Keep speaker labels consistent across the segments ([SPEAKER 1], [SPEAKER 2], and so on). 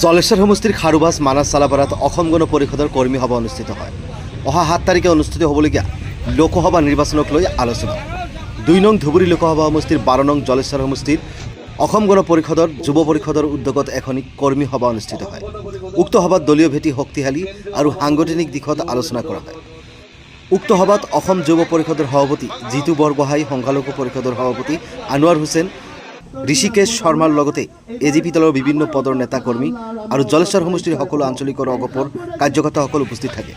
[SPEAKER 1] জলেশ্বৰ সমষ্টিৰ খাৰুবাজ মানাস চালাপাৰাত অসম গণ পৰিষদৰ কৰ্মী সভা অনুষ্ঠিত হয়। অহা 7 তাৰিখে অনুষ্ঠিত হ'বলগীয়া লোকসভা নিৰ্বাচনক লৈ আলোচনা। 2 নং ধুবুৰী লোকসভা সমষ্টিৰ 12 নং জলেশ্বৰ সমষ্টিৰ অসম গণ পৰিষদৰ যুৱ পৰিষদৰ উদ্যোগত এখন কৰ্মী সভা অনুষ্ঠিত হয়। উক্ত সভাত দলীয় ভেটি শক্তিশালী আৰু সাংগঠনিক দিশত আলোচনা কৰা হয়। উক্ত সভাত অসম যুৱ পৰিষদৰ সভাপতি জিতু বৰগোহাঁই, সংখ্যালঘু পৰিষদৰ সভাপতি আনোৱাৰ হুছেইন, ঋষিকেশ শৰ্মাৰ লগতে এজিপি দলৰ বিভিন্ন পদৰ নেতা কৰ্মী আৰু জলেশ্বৰ সমষ্টিৰ সকলো আঞ্চলিক অগপৰ কাৰ্যকৰ্তাসকল উপস্থিত থাকে।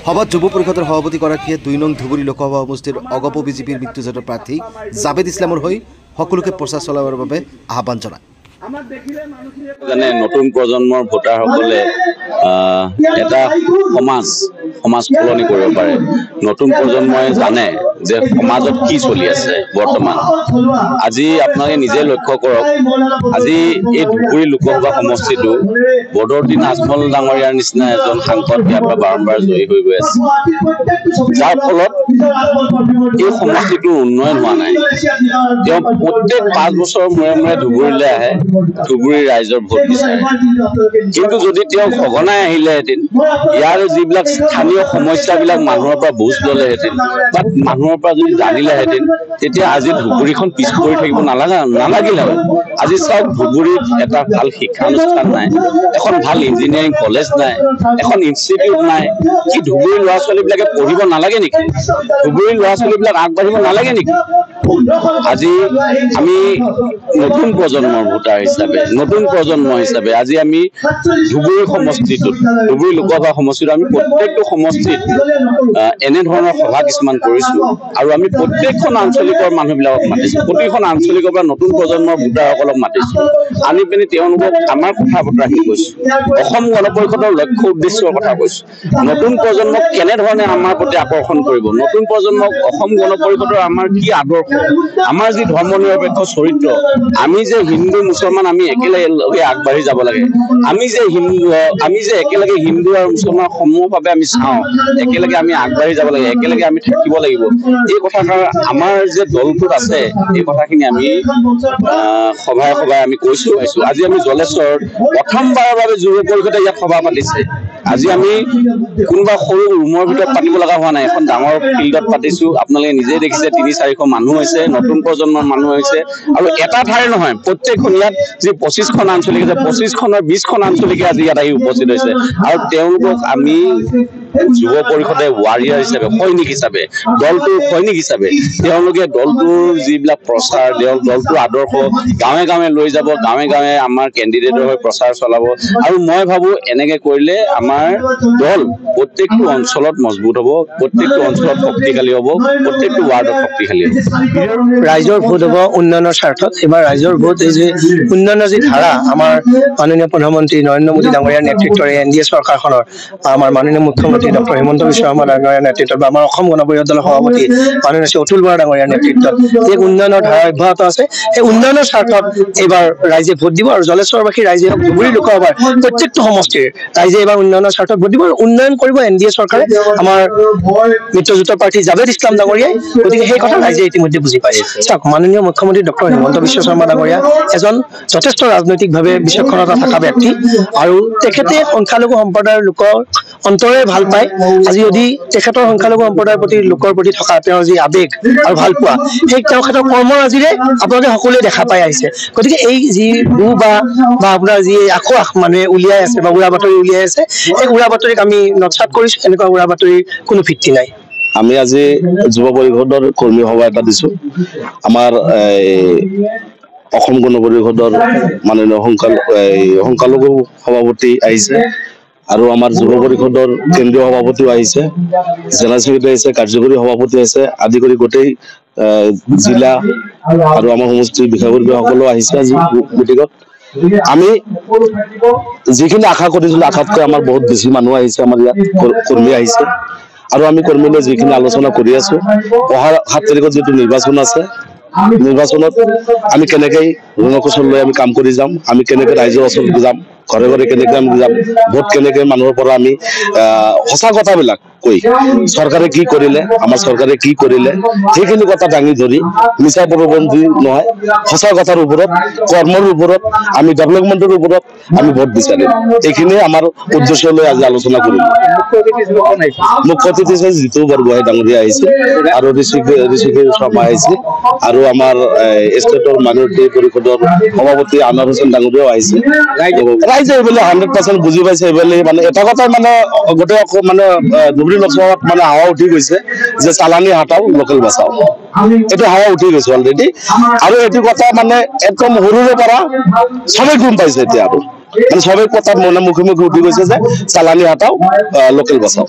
[SPEAKER 1] সভাত যুৱ পৰিষদৰ সভাপতিগৰাকীয়ে 2 নং ধুবুৰী লোকসভা সমষ্টিৰ অগপ বিজেপিৰ মৃত্যুজাত প্ৰাৰ্থী জাভেদ ইছলামৰ হৈ সকলোকে প্ৰচাৰ চলাবৰ বাবে আহ্বান জনায়।
[SPEAKER 2] নতুন প্ৰজন্মৰ ভোটাৰসকলে এটা সমাজ সলনি কৰিব পাৰে। নতুন প্ৰজন্মই জানে যে সমাজত কি চলি আছে বৰ্তমান। আজি আপোনালোকে নিজে লক্ষ্য কৰক, আজি এই ধুবুৰী লোকসভা সমষ্টিটো বদৰুদ্দিন আজমল ডাঙৰীয়াৰ নিচিনা এজন সাংসদ ইয়াৰ পৰা বাৰম্বাৰ জয়ী হৈ গৈ আছে, যাৰ ফলত এই সমষ্টিটোৰ উন্নয়ন হোৱা নাই। তেওঁ প্ৰত্যেক 5 বছৰৰ মূৰে মূৰে ধুবুৰীলৈ আহে, ধুবুৰী ৰাইজৰ ভোট বিচাৰে। কিন্তু যদি তেওঁ সঘনাই আহিলেহেঁতেন, ইয়াৰ যিবিলাক স্থানীয় সমস্যাবিলাক মানুহৰ পৰা বুজ ল'লেহেঁতেন বা মানুহৰ পৰা যদি জানিলেহেঁতেন, তেতিয়া আজি ধুবুৰীখন পিছ পৰি থাকিব নালাগিলে হয়। আজি চাওক, ধুবুৰীত এটা ভাল শিক্ষানুষ্ঠান নাই, এখন ভাল ইঞ্জিনিয়াৰিং কলেজ নাই, এখন ইনষ্টিটিউট নাই। কি ধুবুৰীৰ ল'ৰা ছোৱালীবিলাকে পঢ়িব নালাগে নেকি? ধুবুৰীৰ ল'ৰা ছোৱালীবিলাক আগবাঢ়িব নালাগে নেকি? আজি আমি নতুন প্ৰজন্মৰ ভোটাৰ হিচাপে, নতুন প্ৰজন্ম হিচাপে আজি আমি ধুবুৰী সমষ্টিটোত, ধুবুৰী লোকসভা সমষ্টিত আমি প্ৰত্যেকটো সমষ্টিত এনেধৰণৰ সভা কিছুমান কৰিছোঁ আৰু আমি প্ৰত্যেকখন আঞ্চলিকৰ মানুহবিলাকক মাতিছোঁ, প্ৰতিখন আঞ্চলিকৰ পৰা নতুন প্ৰজন্মৰ ভোটাৰসকলক মাতিছোঁ, আনি পিনি তেওঁলোকক আমাৰ কথা বতৰাখিনি কৈছোঁ। অসম গণ পৰিষদৰ লক্ষ্য উদ্দেশ্যৰ কথা কৈছোঁ। নতুন প্ৰজন্মক কেনেধৰণে আমাৰ প্ৰতি আকৰ্ষণ কৰিব, নতুন প্ৰজন্মক অসম গণ পৰিষদৰ আমাৰ কি আদৰ্শ, আমাৰ যি ধৰ্ম নিৰপেক্ষ চৰিত্ৰ, আমি যে হিন্দু মুছলমান আমি একেলগে আগবাঢ়ি যাব লাগে, আমি যে একেলগে হিন্দু আৰু মুছলমান সমূহভাৱে আমি চাওঁ, একেলগে আমি আগবাঢ়ি যাব লাগে, একেলগে আমি থাকিব লাগিব, এই কথাষাৰ আমাৰ যে দলটোত আছে, এই কথাখিনি আমি সভাই আমি কৈছোঁ। আজি আমি জলেশ্বৰত প্ৰথমবাৰৰ বাবে যুৱ পৰিষদে ইয়াত সভা পাতিছে। আজি আমি কোনোবা সৰু ৰুমৰ ভিতৰত পাতিব লগা হোৱা নাই, এখন ডাঙৰ ফিল্ডত পাতিছোঁ। আপোনালোকে নিজে দেখিছে 300-400 মানুহ হৈছে, নতুন প্ৰজন্মৰ মানুহ হৈছে আৰু এটা ঠাইৰ নহয়, প্ৰত্যেকখন ইয়াত যি 25খন আঞ্চলিক আছে, 25খনৰ 20খন আঞ্চলিকে আজি ইয়াত আহি উপস্থিত হৈছে আৰু তেওঁলোকক আমি যুৱ পৰিষদে ৱাৰিয়াৰ হিচাপে, সৈনিক হিচাপে, দলটোৰ সৈনিক হিচাপে তেওঁলোকে দলটোৰ যিবিলাক প্ৰচাৰ, দলটোৰ আদৰ্শ গাঁৱে গাঁৱে লৈ যাব, গাঁৱে গাঁৱে আমাৰ কেণ্ডিডেটৰ হৈ প্ৰচাৰ চলাব আৰু মই ভাবোঁ এনেকে কৰিলে আমাৰ দল প্ৰত্যেকটো অঞ্চলত মজবুত হ'ব, প্ৰত্যেকটো অঞ্চলত শক্তিশালী হ'ব, প্ৰত্যেকটো ৱাৰ্ডত শক্তিশালী হ'ব।
[SPEAKER 3] ৰাইজৰ ভোট হ'ব উন্নয়নৰ স্বাৰ্থত। এইবাৰ ৰাইজৰ ভোট, এই যে উন্নয়নৰ যি ধাৰা, আমাৰ মাননীয় প্ৰধানমন্ত্ৰী নৰেন্দ্ৰ মোদী ডাঙৰীয়াৰ নেতৃত্বৰে NDA চৰকাৰখনৰ, আমাৰ মাননীয় মুখ্যমন্ত্ৰী ডক্টৰ হিমন্ত বিশ্ব শৰ্মা ডাঙৰীয়াৰ নেতৃত্বত বা আমাৰ অসম গণ পৰিষদ দলৰ সভাপতি মাননীয় শ্ৰী অতুল বৰা ডাঙৰীয়াৰ নেতৃত্বত এই উন্নয়নৰ ধাৰা অব্যাহত আছে। সেই উন্নয়নৰ স্বাৰ্থত এইবাৰ ৰাইজে ভোট দিব আৰু জলেশ্বৰবাসী ৰাইজে হওক, ধুবুৰী লোকসভাৰ প্ৰত্যেকটো সমষ্টিৰ ৰাইজে এইবাৰ উন্নয়নৰ স্বাৰ্থত ভোট দিব আৰু উন্নয়ন কৰিব NDA চৰকাৰে, আমাৰ মিত্ৰজোঁটৰ প্ৰাৰ্থী জাভেদ ইছলাম ডাঙৰীয়াই। গতিকে সেই কথা ৰাইজে ইতিমধ্যে বুজি পাইছে। চাওক, মাননীয় মুখ্যমন্ত্ৰী ডক্টৰ হিমন্ত বিশ্ব শৰ্মা ডাঙৰীয়া এজন যথেষ্ট ৰাজনৈতিকভাৱে বিচক্ষণতা থকা ব্যক্তি আৰু তেখেতে সংখ্যালঘু সম্প্ৰদায়ৰ লোকৰ অন্তৰে ভাল পায়। আজি যদি তেখেতৰ সংখ্যালঘু সম্প্ৰদায়ৰ প্ৰতি লোকৰ প্ৰতি থকা তেওঁৰ যি আৱেগ আৰু ভাল পোৱা, সেই তেখেতৰ কৰ্মৰাজিৰে আপোনালোকে সকলোৱে দেখা পাই আহিছে। গতিকে এই যি বা আপোনাৰ যি আখোৱাহ মানুহে উলিয়াই আছে বা উৰা বাতৰি উলিয়াই আছে, এই উৰা বাতৰিক আমি নৎসাত কৰিছোঁ। এনেকুৱা উৰা বাতৰিৰ কোনো ভিত্তি নাই।
[SPEAKER 4] আমি আজি যুৱ পৰিষদৰ কৰ্মী সভা এটা দিছোঁ। আমাৰ অসম গণ পৰিষদৰ মাননীয় সংখ্যালঘু সভাপতি আহিছে আৰু আমাৰ যুৱ পৰিষদৰ কেন্দ্ৰীয় সভাপতিও আহিছে, জেনেৰেল ছেক্ৰেটাৰী আহিছে, কাৰ্যকৰী সভাপতি আছে, আদি কৰি গোটেই জিলা আৰু আমাৰ সমষ্টিৰ বিষয়ববীয়াসকলো আহিছে আজি মিটিঙত। আমি যিখিনি আশা কৰিছিলোঁ, আশাতকৈ আমাৰ বহুত বেছি মানুহ আহিছে, আমাৰ ইয়াত কৰ্মী আহিছে আৰু আমি কৰ্মীলৈ যিখিনি আলোচনা কৰি আছোঁ, অহা 7 তাৰিখত যিটো নিৰ্বাচন আছে, নিৰ্বাচনত আমি কেনেকৈ ৰণকৌশল লৈ আমি কাম কৰি যাম, আমি কেনেকৈ ৰাইজৰ ওচৰত যাম, ঘৰে ঘৰে কেনেকৈ আমি যাম, ভোট কেনেকৈ মানুহৰ পৰা আমি সঁচা কথাবিলাক কৈ চৰকাৰে কি কৰিলে, আমাৰ চৰকাৰে কি কৰিলে সেইখিনি কথা দাঙি ধৰি মিছা প্ৰবন্ধী নহয়, সঁচা কথাৰ ওপৰত, কৰ্মৰ ওপৰত, আমি ডেভেলপমেণ্টৰ ওপৰত আমি ভোট বিচাৰিম। এইখিনিয়ে আমাৰ উদ্দেশ্য লৈ আজি আলোচনা কৰিম। মুখ্য অতিথি হিচাপে জিতু বৰগোহাঁই ডাঙৰীয়া আহিছে আৰু ঋষিকেশ শৰ্মা আহিছে আৰু আমাৰ ষ্টেটৰ মাইনৰিটি পৰিষদৰ সভাপতি আনোৱাৰ হোসেন ডাঙৰীয়াও আহিছে। ৰাইজে এইবিলাক 100% বুজি পাইছে। এইবিলাক মানে এটা কথা মানে গোটেই মানে ধুবুৰী লোকসভাত মানে হাৱা উঠি গৈছে যে চালানী হাটাও লোকেল বচাও, এইটো হাৱা উঠি গৈছে অলৰেডি। আৰু এইটো কথা মানে একদম সৰুৰে পৰা চবেই গম পাইছে এতিয়া, আৰু মানে সবেই কথা মনে মুখে মুখে উঠি গৈছে যে চালানী হাটাও লোকেল বচাও।